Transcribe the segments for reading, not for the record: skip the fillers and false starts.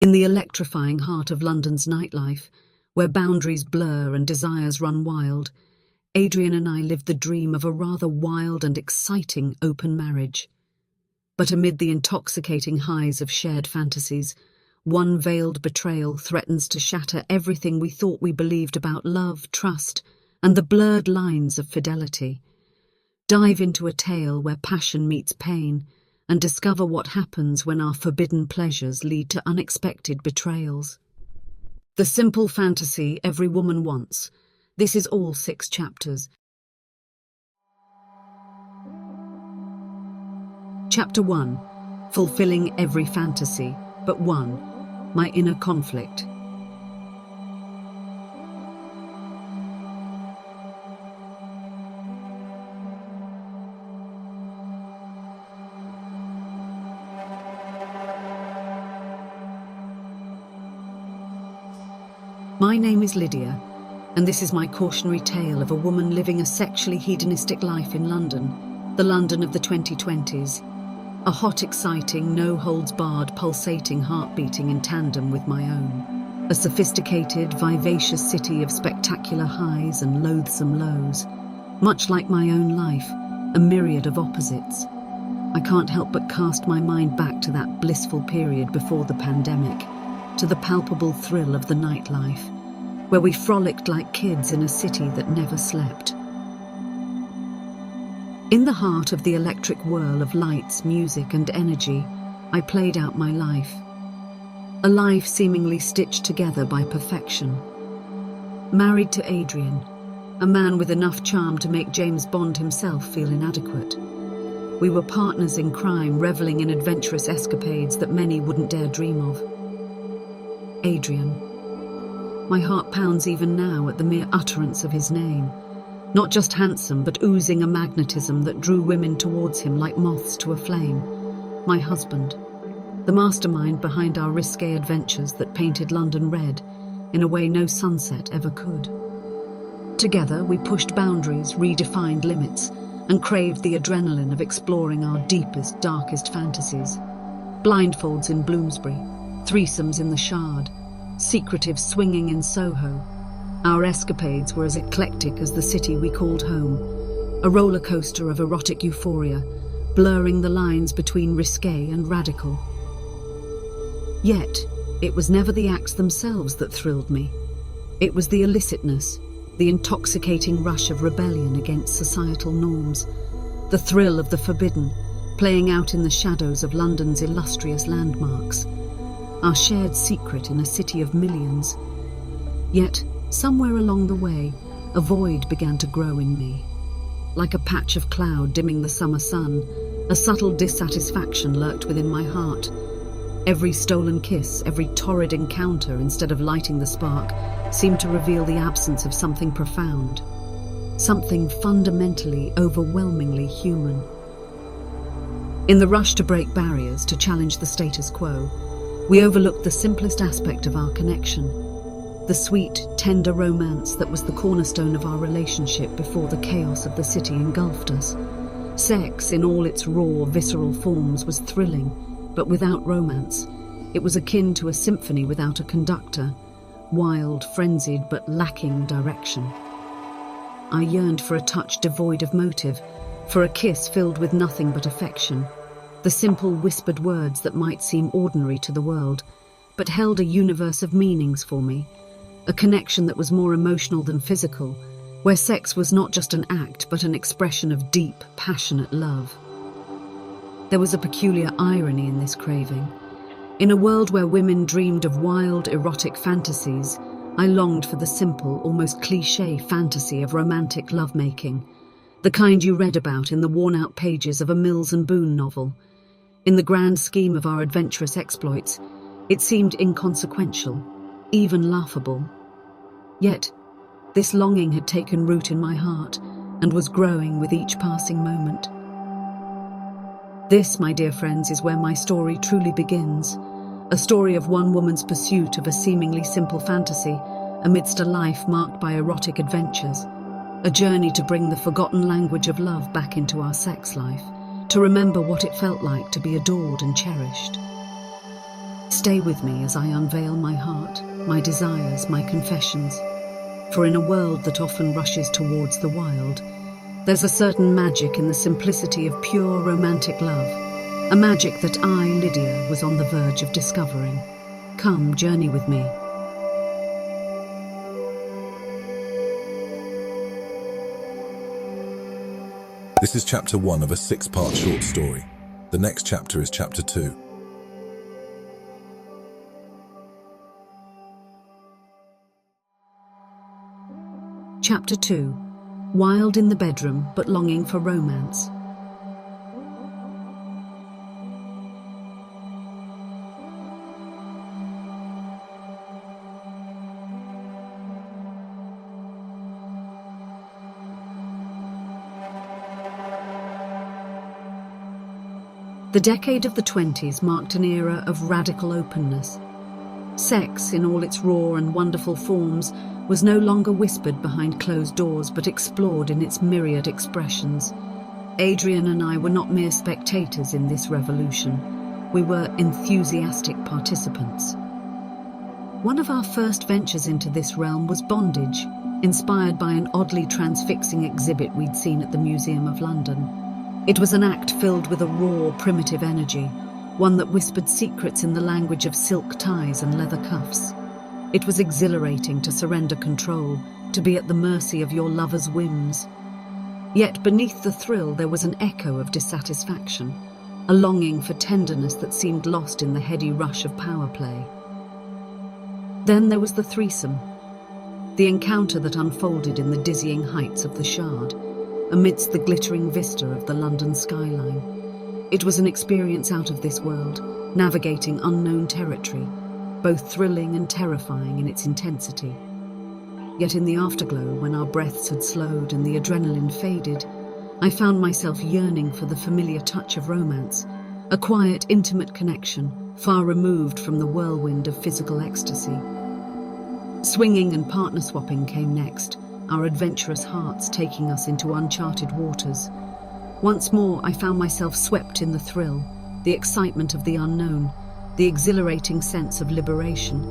In the electrifying heart of London's nightlife, where boundaries blur and desires run wild, Adrian and I lived the dream of a rather wild and exciting open marriage. But amid the intoxicating highs of shared fantasies, one veiled betrayal threatens to shatter everything we thought we believed about love, trust, and the blurred lines of fidelity. Dive into a tale where passion meets pain, and discover what happens when our forbidden pleasures lead to unexpected betrayals. The simple fantasy every woman wants. This is all 6 chapters. Chapter 1. Fulfilling every fantasy, but one. My inner conflict. My name is Lydia, and this is my cautionary tale of a woman living a sexually hedonistic life in London, the London of the 2020s. A hot, exciting, no-holds-barred, pulsating heart beating in tandem with my own. A sophisticated, vivacious city of spectacular highs and loathsome lows. Much like my own life, a myriad of opposites. I can't help but cast my mind back to that blissful period before the pandemic, to the palpable thrill of the nightlife, where we frolicked like kids in a city that never slept. In the heart of the electric whirl of lights, music, and energy, I played out my life. A life seemingly stitched together by perfection. Married to Adrian, a man with enough charm to make James Bond himself feel inadequate. We were partners in crime, reveling in adventurous escapades that many wouldn't dare dream of. Adrian. My heart pounds even now at the mere utterance of his name. Not just handsome, but oozing a magnetism that drew women towards him like moths to a flame. My husband. The mastermind behind our risqué adventures that painted London red in a way no sunset ever could. Together, we pushed boundaries, redefined limits, and craved the adrenaline of exploring our deepest, darkest fantasies. Blindfolds in Bloomsbury, threesomes in the Shard, secretive swinging in Soho. Our escapades were as eclectic as the city we called home, a rollercoaster of erotic euphoria, blurring the lines between risqué and radical. Yet, it was never the acts themselves that thrilled me. It was the illicitness, the intoxicating rush of rebellion against societal norms, the thrill of the forbidden, playing out in the shadows of London's illustrious landmarks, our shared secret in a city of millions. Yet, somewhere along the way, a void began to grow in me. Like a patch of cloud dimming the summer sun, a subtle dissatisfaction lurked within my heart. Every stolen kiss, every torrid encounter, instead of lighting the spark, seemed to reveal the absence of something profound, something fundamentally, overwhelmingly human. In the rush to break barriers, to challenge the status quo, we overlooked the simplest aspect of our connection. The sweet, tender romance that was the cornerstone of our relationship before the chaos of the city engulfed us. Sex, in all its raw, visceral forms, was thrilling, but without romance. It was akin to a symphony without a conductor, wild, frenzied, but lacking direction. I yearned for a touch devoid of motive, for a kiss filled with nothing but affection. The simple, whispered words that might seem ordinary to the world, but held a universe of meanings for me. A connection that was more emotional than physical, where sex was not just an act, but an expression of deep, passionate love. There was a peculiar irony in this craving. In a world where women dreamed of wild, erotic fantasies, I longed for the simple, almost cliché fantasy of romantic lovemaking, the kind you read about in the worn-out pages of a Mills and Boon novel. In the grand scheme of our adventurous exploits, it seemed inconsequential, even laughable. Yet, this longing had taken root in my heart and was growing with each passing moment. This, my dear friends, is where my story truly begins. A story of one woman's pursuit of a seemingly simple fantasy amidst a life marked by erotic adventures. A journey to bring the forgotten language of love back into our sex life, to remember what it felt like to be adored and cherished. Stay with me as I unveil my heart, my desires, my confessions. For in a world that often rushes towards the wild, there's a certain magic in the simplicity of pure romantic love, a magic that I, Lydia, was on the verge of discovering. Come, journey with me. This is chapter 1 of a 6-part short story. The next chapter is chapter 2. Chapter 2. Wild in the bedroom, but longing for romance. The decade of the 20s marked an era of radical openness. Sex, in all its raw and wonderful forms, was no longer whispered behind closed doors but explored in its myriad expressions. Adrian and I were not mere spectators in this revolution. We were enthusiastic participants. One of our first ventures into this realm was bondage, inspired by an oddly transfixing exhibit we'd seen at the Museum of London. It was an act filled with a raw, primitive energy, one that whispered secrets in the language of silk ties and leather cuffs. It was exhilarating to surrender control, to be at the mercy of your lover's whims. Yet beneath the thrill there was an echo of dissatisfaction, a longing for tenderness that seemed lost in the heady rush of power play. Then there was the threesome, the encounter that unfolded in the dizzying heights of the Shard, amidst the glittering vista of the London skyline. It was an experience out of this world, navigating unknown territory, both thrilling and terrifying in its intensity. Yet in the afterglow, when our breaths had slowed and the adrenaline faded, I found myself yearning for the familiar touch of romance, a quiet, intimate connection, far removed from the whirlwind of physical ecstasy. Swinging and partner swapping came next, our adventurous hearts taking us into uncharted waters. Once more, I found myself swept in the thrill, the excitement of the unknown, the exhilarating sense of liberation.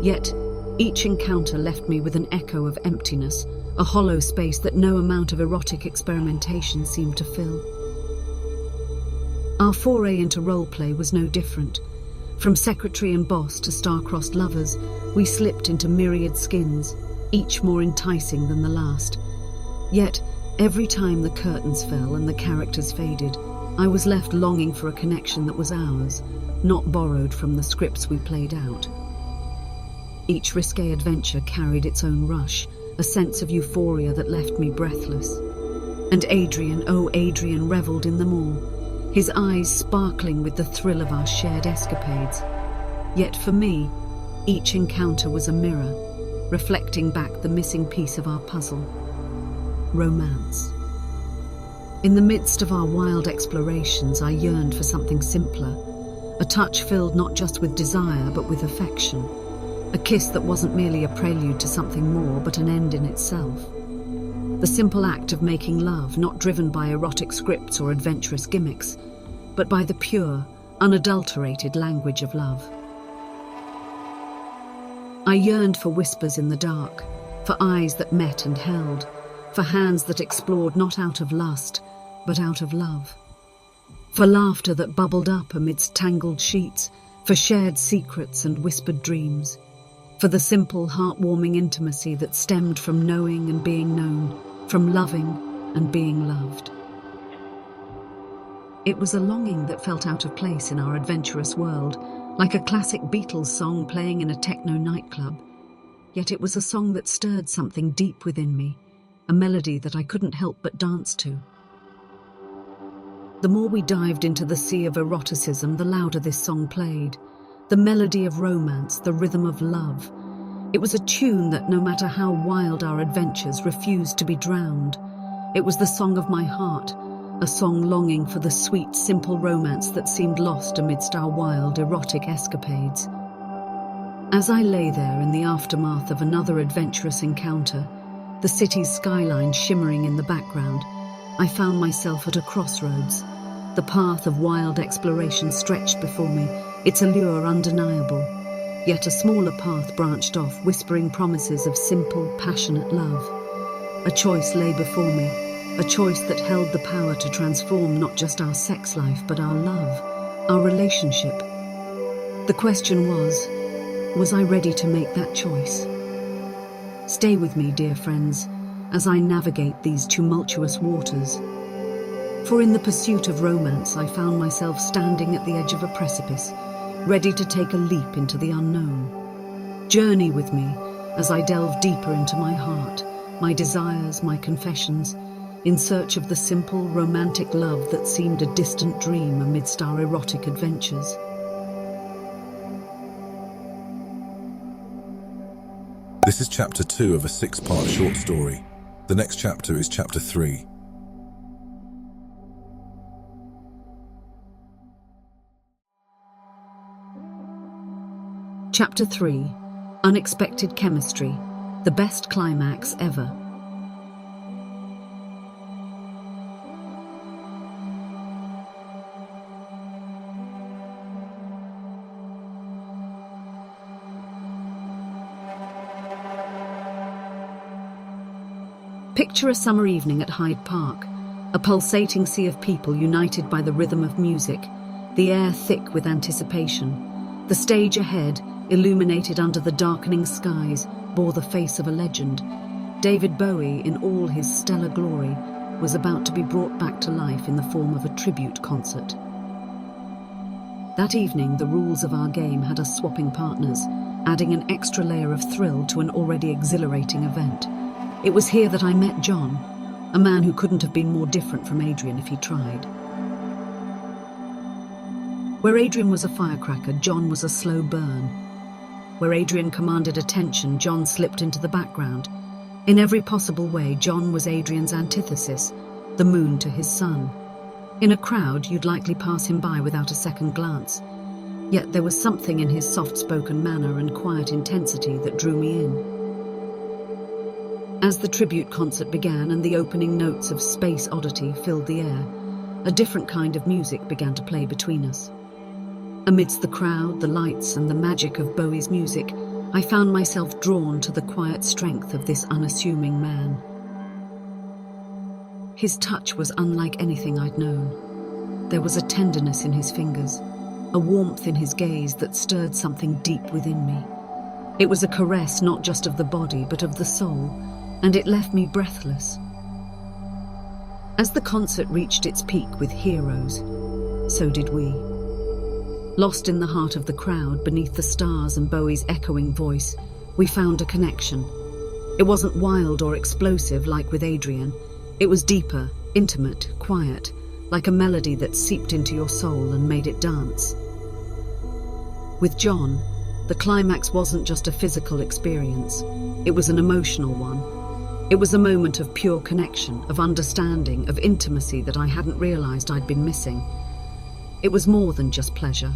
Yet, each encounter left me with an echo of emptiness, a hollow space that no amount of erotic experimentation seemed to fill. Our foray into roleplay was no different. From secretary and boss to star-crossed lovers, we slipped into myriad skins, each more enticing than the last. Yet, every time the curtains fell and the characters faded, I was left longing for a connection that was ours, not borrowed from the scripts we played out. Each risqué adventure carried its own rush, a sense of euphoria that left me breathless. And Adrian, oh Adrian, revelled in them all, his eyes sparkling with the thrill of our shared escapades. Yet for me, each encounter was a mirror, reflecting back the missing piece of our puzzle: romance. In the midst of our wild explorations, I yearned for something simpler, a touch filled not just with desire but with affection, a kiss that wasn't merely a prelude to something more but an end in itself. The simple act of making love, not driven by erotic scripts or adventurous gimmicks, but by the pure, unadulterated language of love. I yearned for whispers in the dark, for eyes that met and held, for hands that explored not out of lust, but out of love. For laughter that bubbled up amidst tangled sheets, for shared secrets and whispered dreams, for the simple, heartwarming intimacy that stemmed from knowing and being known, from loving and being loved. It was a longing that felt out of place in our adventurous world, like a classic Beatles song playing in a techno nightclub. Yet it was a song that stirred something deep within me, a melody that I couldn't help but dance to. The more we dived into the sea of eroticism, the louder this song played. The melody of romance, the rhythm of love. It was a tune that, no matter how wild our adventures, refused to be drowned. It was the song of my heart, a song longing for the sweet, simple romance that seemed lost amidst our wild, erotic escapades. As I lay there in the aftermath of another adventurous encounter, the city's skyline shimmering in the background, I found myself at a crossroads. The path of wild exploration stretched before me, its allure undeniable. Yet a smaller path branched off, whispering promises of simple, passionate love. A choice lay before me, a choice that held the power to transform not just our sex life, but our love, our relationship. The question was I ready to make that choice? Stay with me, dear friends, as I navigate these tumultuous waters. For in the pursuit of romance, I found myself standing at the edge of a precipice, ready to take a leap into the unknown. Journey with me as I delve deeper into my heart, my desires, my confessions, in search of the simple, romantic love that seemed a distant dream amidst our erotic adventures. This is chapter 2 of a 6-part short story. The next chapter is chapter 3. Chapter 3. Unexpected Chemistry. The best climax ever. Picture a summer evening at Hyde Park, a pulsating sea of people united by the rhythm of music, the air thick with anticipation. The stage ahead, illuminated under the darkening skies, bore the face of a legend. David Bowie, in all his stellar glory, was about to be brought back to life in the form of a tribute concert. That evening, the rules of our game had us swapping partners, adding an extra layer of thrill to an already exhilarating event. It was here that I met John, a man who couldn't have been more different from Adrian if he tried. Where Adrian was a firecracker, John was a slow burn. Where Adrian commanded attention, John slipped into the background. In every possible way, John was Adrian's antithesis, the moon to his sun. In a crowd, you'd likely pass him by without a second glance. Yet there was something in his soft-spoken manner and quiet intensity that drew me in. As the tribute concert began and the opening notes of Space Oddity filled the air, a different kind of music began to play between us. Amidst the crowd, the lights, and the magic of Bowie's music, I found myself drawn to the quiet strength of this unassuming man. His touch was unlike anything I'd known. There was a tenderness in his fingers, a warmth in his gaze that stirred something deep within me. It was a caress not just of the body, but of the soul, and it left me breathless. As the concert reached its peak with Heroes, so did we. Lost in the heart of the crowd, beneath the stars and Bowie's echoing voice, we found a connection. It wasn't wild or explosive like with Adrian. It was deeper, intimate, quiet, like a melody that seeped into your soul and made it dance. With John, the climax wasn't just a physical experience. It was an emotional one. It was a moment of pure connection, of understanding, of intimacy that I hadn't realized I'd been missing. It was more than just pleasure.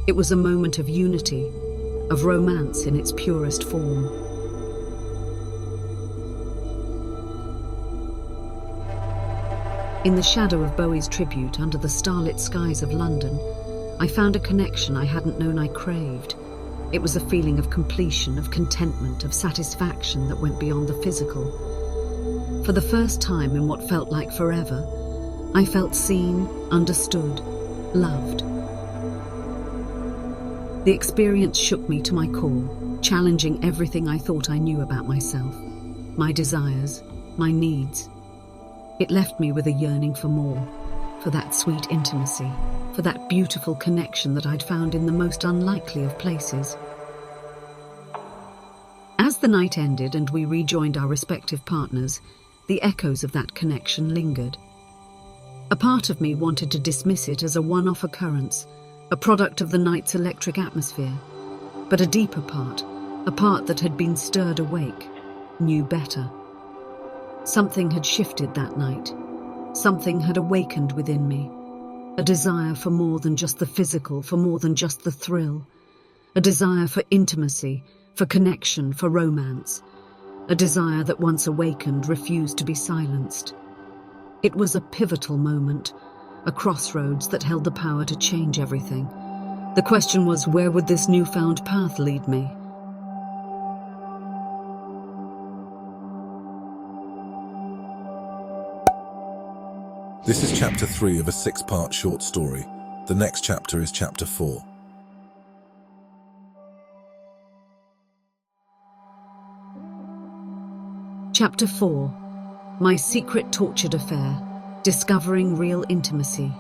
It was a moment of unity, of romance in its purest form. In the shadow of Bowie's tribute, under the starlit skies of London, I found a connection I hadn't known I craved. It was a feeling of completion, of contentment, of satisfaction that went beyond the physical. For the first time in what felt like forever, I felt seen, understood, loved. The experience shook me to my core, challenging everything I thought I knew about myself, my desires, my needs. It left me with a yearning for more, for that sweet intimacy, for that beautiful connection that I'd found in the most unlikely of places. As the night ended and we rejoined our respective partners, the echoes of that connection lingered. A part of me wanted to dismiss it as a one-off occurrence, a product of the night's electric atmosphere. But a deeper part, a part that had been stirred awake, knew better. Something had shifted that night. Something had awakened within me. A desire for more than just the physical, for more than just the thrill. A desire for intimacy, for connection, for romance. A desire that once awakened refused to be silenced. It was a pivotal moment, a crossroads that held the power to change everything. The question was, where would this newfound path lead me? This is chapter 3 of a 6-part short story. The next chapter is chapter 4. Chapter 4. My secret tortured affair. Discovering real intimacy.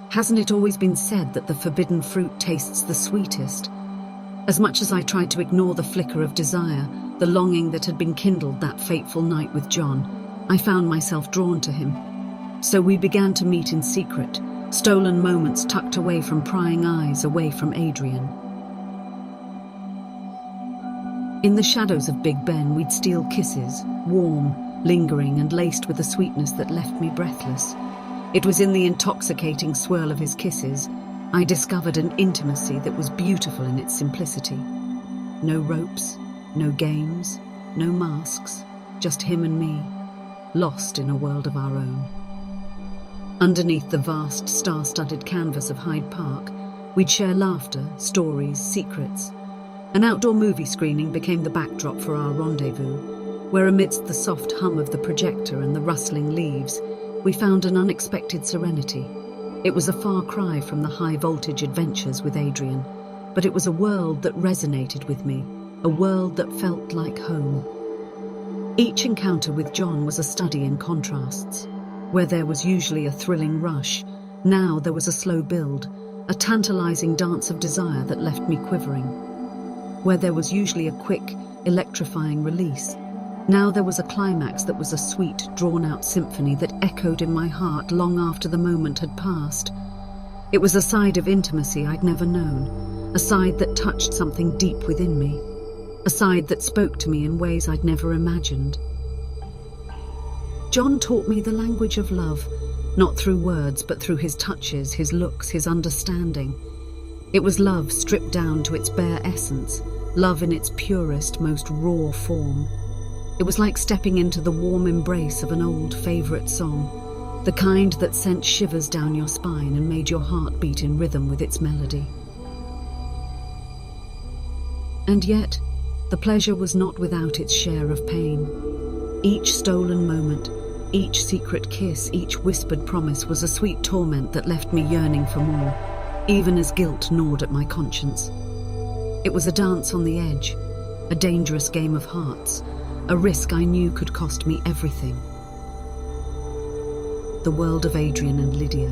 Hasn't it always been said that the forbidden fruit tastes the sweetest? As much as I tried to ignore the flicker of desire, the longing that had been kindled that fateful night with John, I found myself drawn to him. So we began to meet in secret, stolen moments tucked away from prying eyes, away from Adrian. In the shadows of Big Ben, we'd steal kisses, warm, lingering, and laced with a sweetness that left me breathless. It was in the intoxicating swirl of his kisses I discovered an intimacy that was beautiful in its simplicity. No ropes, no games, no masks, just him and me, lost in a world of our own. Underneath the vast, star-studded canvas of Hyde Park, we'd share laughter, stories, secrets. An outdoor movie screening became the backdrop for our rendezvous, where amidst the soft hum of the projector and the rustling leaves, we found an unexpected serenity. It was a far cry from the high-voltage adventures with Adrian, but it was a world that resonated with me, a world that felt like home. Each encounter with John was a study in contrasts. Where there was usually a thrilling rush, now there was a slow build, a tantalizing dance of desire that left me quivering. Where there was usually a quick, electrifying release, now there was a climax that was a sweet, drawn-out symphony that echoed in my heart long after the moment had passed. It was a side of intimacy I'd never known, a side that touched something deep within me, a side that spoke to me in ways I'd never imagined. John taught me the language of love, not through words but through his touches, his looks, his understanding. It was love stripped down to its bare essence, love in its purest, most raw form. It was like stepping into the warm embrace of an old favourite song, the kind that sent shivers down your spine and made your heart beat in rhythm with its melody. And yet, the pleasure was not without its share of pain. Each stolen moment, each secret kiss, each whispered promise was a sweet torment that left me yearning for more, even as guilt gnawed at my conscience. It was a dance on the edge, a dangerous game of hearts, a risk I knew could cost me everything. The world of Adrian and Lydia,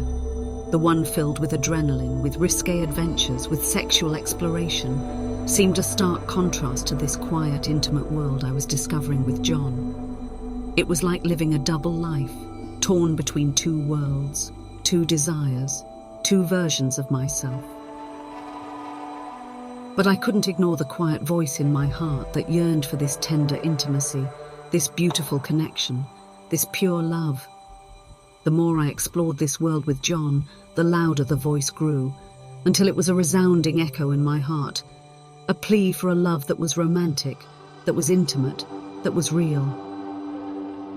the one filled with adrenaline, with risqué adventures, with sexual exploration, seemed a stark contrast to this quiet, intimate world I was discovering with John. It was like living a double life, torn between two worlds, two desires, two versions of myself. But I couldn't ignore the quiet voice in my heart that yearned for this tender intimacy, this beautiful connection, this pure love. The more I explored this world with John, the louder the voice grew, until it was a resounding echo in my heart, a plea for a love that was romantic, that was intimate, that was real.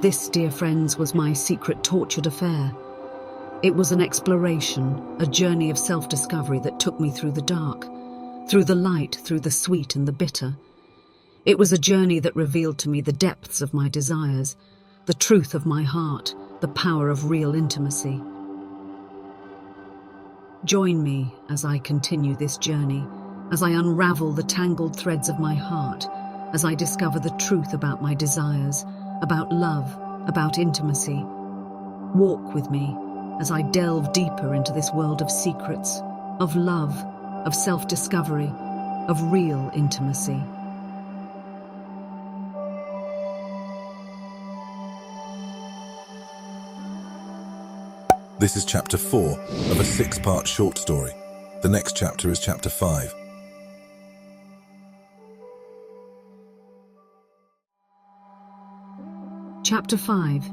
This, dear friends, was my secret tortured affair. It was an exploration, a journey of self-discovery that took me through the dark, through the light, through the sweet and the bitter. It was a journey that revealed to me the depths of my desires, the truth of my heart, the power of real intimacy. Join me as I continue this journey, as I unravel the tangled threads of my heart, as I discover the truth about my desires, about love, about intimacy. Walk with me as I delve deeper into this world of secrets, of love, of self-discovery, of real intimacy. This is chapter 4 of a 6-part short story. The next chapter is chapter 5. Chapter 5.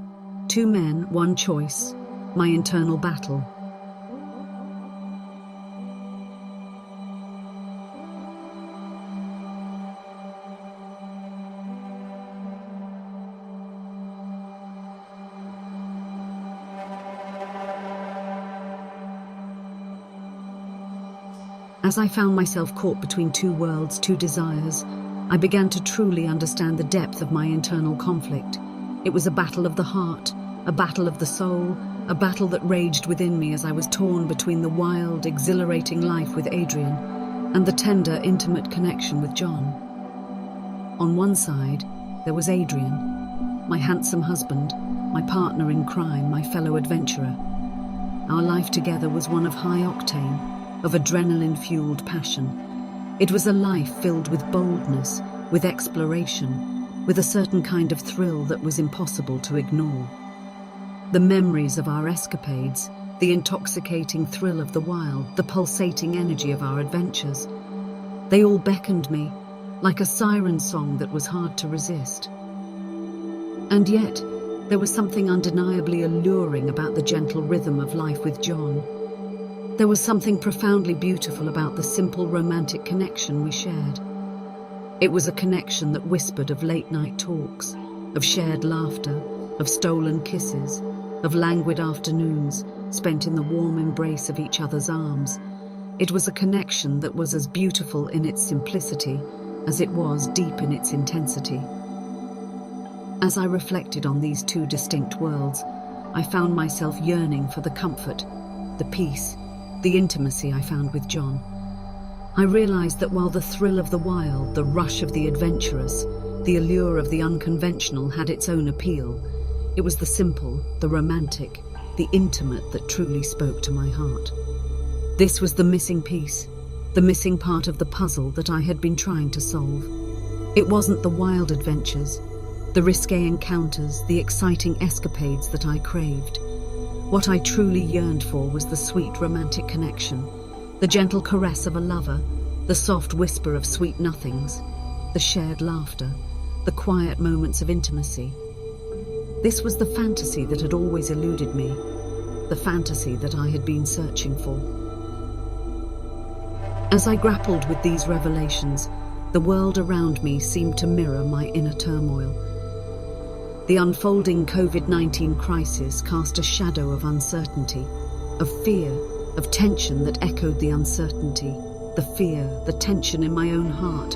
2 men, 1 choice. My internal battle. As I found myself caught between two worlds, two desires, I began to truly understand the depth of my internal conflict. It was a battle of the heart, a battle of the soul, a battle that raged within me as I was torn between the wild, exhilarating life with Adrian and the tender, intimate connection with John. On one side, there was Adrian, my handsome husband, my partner in crime, my fellow adventurer. Our life together was one of high octane, of adrenaline-fueled passion. It was a life filled with boldness, with exploration, with a certain kind of thrill that was impossible to ignore. The memories of our escapades, the intoxicating thrill of the wild, the pulsating energy of our adventures, they all beckoned me, like a siren song that was hard to resist. And yet, there was something undeniably alluring about the gentle rhythm of life with John. There was something profoundly beautiful about the simple romantic connection we shared. It was a connection that whispered of late-night talks, of shared laughter, of stolen kisses, of languid afternoons spent in the warm embrace of each other's arms. It was a connection that was as beautiful in its simplicity as it was deep in its intensity. As I reflected on these two distinct worlds, I found myself yearning for the comfort, the peace, the intimacy I found with John. I realized that while the thrill of the wild, the rush of the adventurous, the allure of the unconventional had its own appeal, it was the simple, the romantic, the intimate that truly spoke to my heart. This was the missing piece, the missing part of the puzzle that I had been trying to solve. It wasn't the wild adventures, the risqué encounters, the exciting escapades that I craved. What I truly yearned for was the sweet romantic connection, the gentle caress of a lover, the soft whisper of sweet nothings, the shared laughter, the quiet moments of intimacy. This was the fantasy that had always eluded me, the fantasy that I had been searching for. As I grappled with these revelations, the world around me seemed to mirror my inner turmoil. The unfolding COVID-19 crisis cast a shadow of uncertainty, of fear, of tension that echoed the uncertainty, the fear, the tension in my own heart.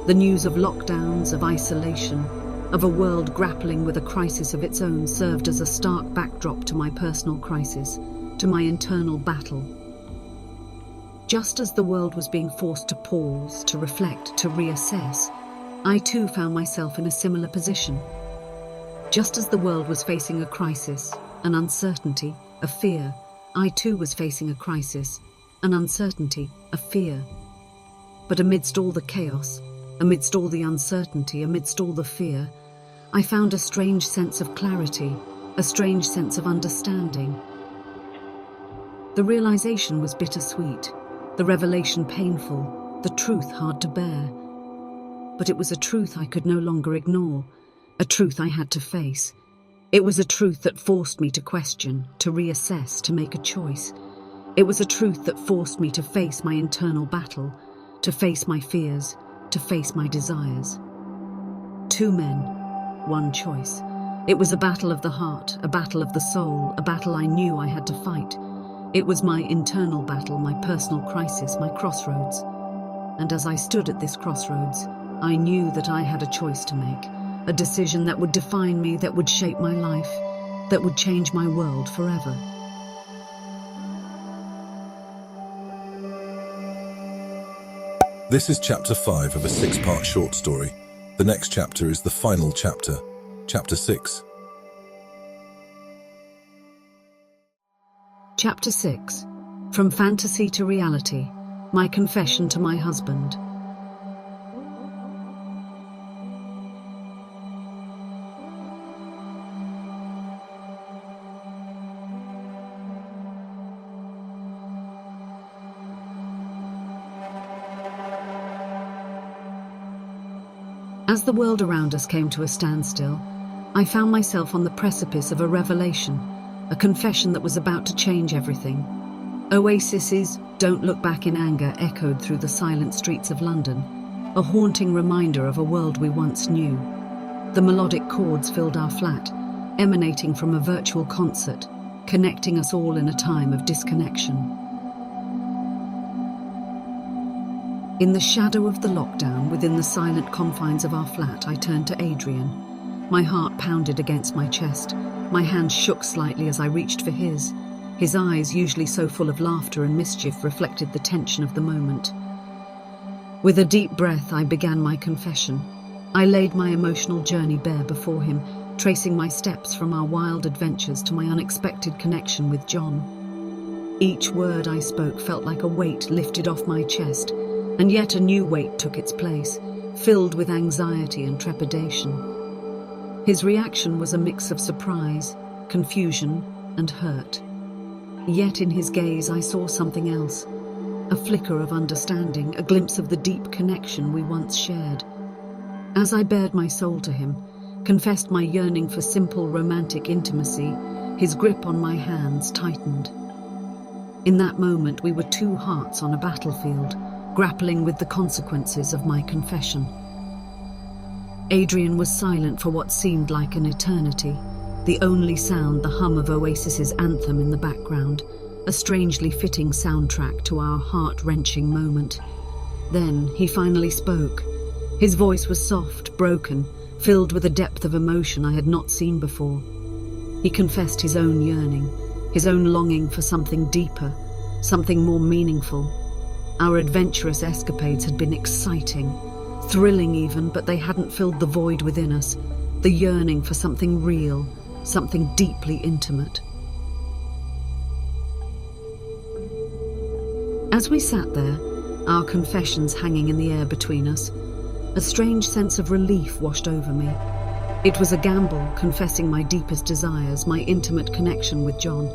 The news of lockdowns, of isolation, of a world grappling with a crisis of its own served as a stark backdrop to my personal crisis, to my internal battle. Just as the world was being forced to pause, to reflect, to reassess, I too found myself in a similar position. Just as the world was facing a crisis, an uncertainty, a fear, I too was facing a crisis, an uncertainty, a fear. But amidst all the chaos, amidst all the uncertainty, amidst all the fear, I found a strange sense of clarity, a strange sense of understanding. The realization was bittersweet, the revelation painful, the truth hard to bear. But it was a truth I could no longer ignore, a truth I had to face. It was a truth that forced me to question, to reassess, to make a choice. It was a truth that forced me to face my internal battle, to face my fears, to face my desires. Two men, one choice. It was a battle of the heart, a battle of the soul, a battle I knew I had to fight. It was my internal battle, my personal crisis, my crossroads. And as I stood at this crossroads, I knew that I had a choice to make, a decision that would define me, that would shape my life, that would change my world forever. This is chapter 5 of a 6-part short story. The next chapter is the final chapter, chapter 6. Chapter 6. From Fantasy to Reality. My confession to my husband. As the world around us came to a standstill, I found myself on the precipice of a revelation, a confession that was about to change everything. Oasis's "Don't Look Back in Anger" echoed through the silent streets of London, a haunting reminder of a world we once knew. The melodic chords filled our flat, emanating from a virtual concert, connecting us all in a time of disconnection. In the shadow of the lockdown, within the silent confines of our flat, I turned to Adrian. My heart pounded against my chest. My hand shook slightly as I reached for his. His eyes, usually so full of laughter and mischief, reflected the tension of the moment. With a deep breath, I began my confession. I laid my emotional journey bare before him, tracing my steps from our wild adventures to my unexpected connection with John. Each word I spoke felt like a weight lifted off my chest, and yet a new weight took its place, filled with anxiety and trepidation. His reaction was a mix of surprise, confusion, and hurt. Yet in his gaze I saw something else, a flicker of understanding, a glimpse of the deep connection we once shared. As I bared my soul to him, confessed my yearning for simple romantic intimacy, his grip on my hands tightened. In that moment, we were two hearts on a battlefield, grappling with the consequences of my confession. Adrian was silent for what seemed like an eternity, the only sound the hum of Oasis's anthem in the background, a strangely fitting soundtrack to our heart-wrenching moment. Then he finally spoke. His voice was soft, broken, filled with a depth of emotion I had not seen before. He confessed his own yearning, his own longing for something deeper, something more meaningful. Our adventurous escapades had been exciting, thrilling even, but they hadn't filled the void within us, the yearning for something real, something deeply intimate. As we sat there, our confessions hanging in the air between us, a strange sense of relief washed over me. It was a gamble, confessing my deepest desires, my intimate connection with John.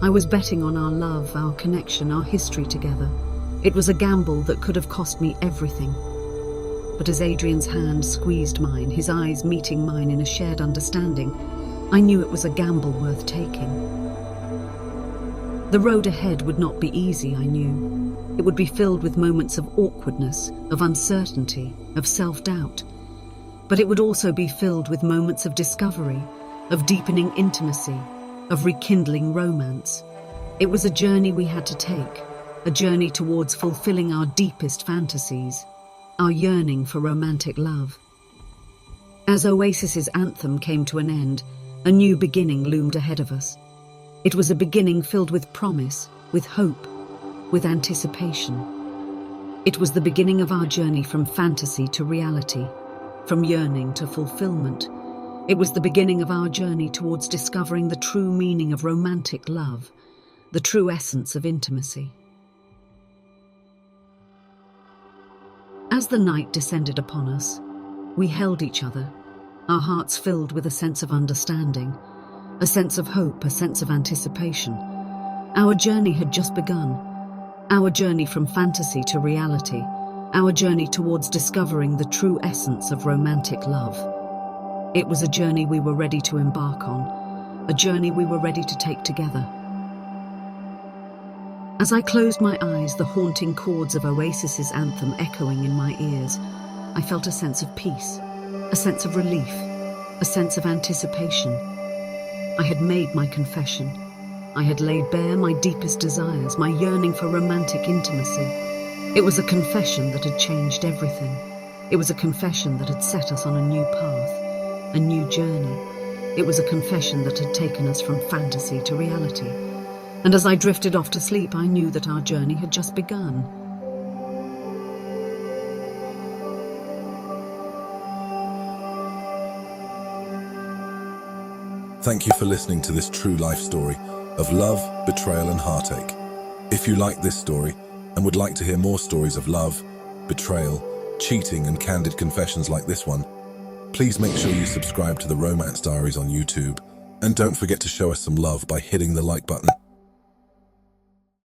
I was betting on our love, our connection, our history together. It was a gamble that could have cost me everything. But as Adrian's hand squeezed mine, his eyes meeting mine in a shared understanding, I knew it was a gamble worth taking. The road ahead would not be easy, I knew. It would be filled with moments of awkwardness, of uncertainty, of self-doubt. But it would also be filled with moments of discovery, of deepening intimacy, of rekindling romance. It was a journey we had to take, a journey towards fulfilling our deepest fantasies, our yearning for romantic love. As Oasis's anthem came to an end, a new beginning loomed ahead of us. It was a beginning filled with promise, with hope, with anticipation. It was the beginning of our journey from fantasy to reality, from yearning to fulfillment. It was the beginning of our journey towards discovering the true meaning of romantic love, the true essence of intimacy. As the night descended upon us, we held each other, our hearts filled with a sense of understanding, a sense of hope, a sense of anticipation. Our journey had just begun, our journey from fantasy to reality, our journey towards discovering the true essence of romantic love. It was a journey we were ready to embark on, a journey we were ready to take together. As I closed my eyes, the haunting chords of Oasis's anthem echoing in my ears, I felt a sense of peace, a sense of relief, a sense of anticipation. I had made my confession. I had laid bare my deepest desires, my yearning for romantic intimacy. It was a confession that had changed everything. It was a confession that had set us on a new path, a new journey. It was a confession that had taken us from fantasy to reality. And as I drifted off to sleep, I knew that our journey had just begun. Thank you for listening to this true life story of love, betrayal and heartache. If you like this story and would like to hear more stories of love, betrayal, cheating and candid confessions like this one, please make sure you subscribe to the Romance Diaries on YouTube and don't forget to show us some love by hitting the like button.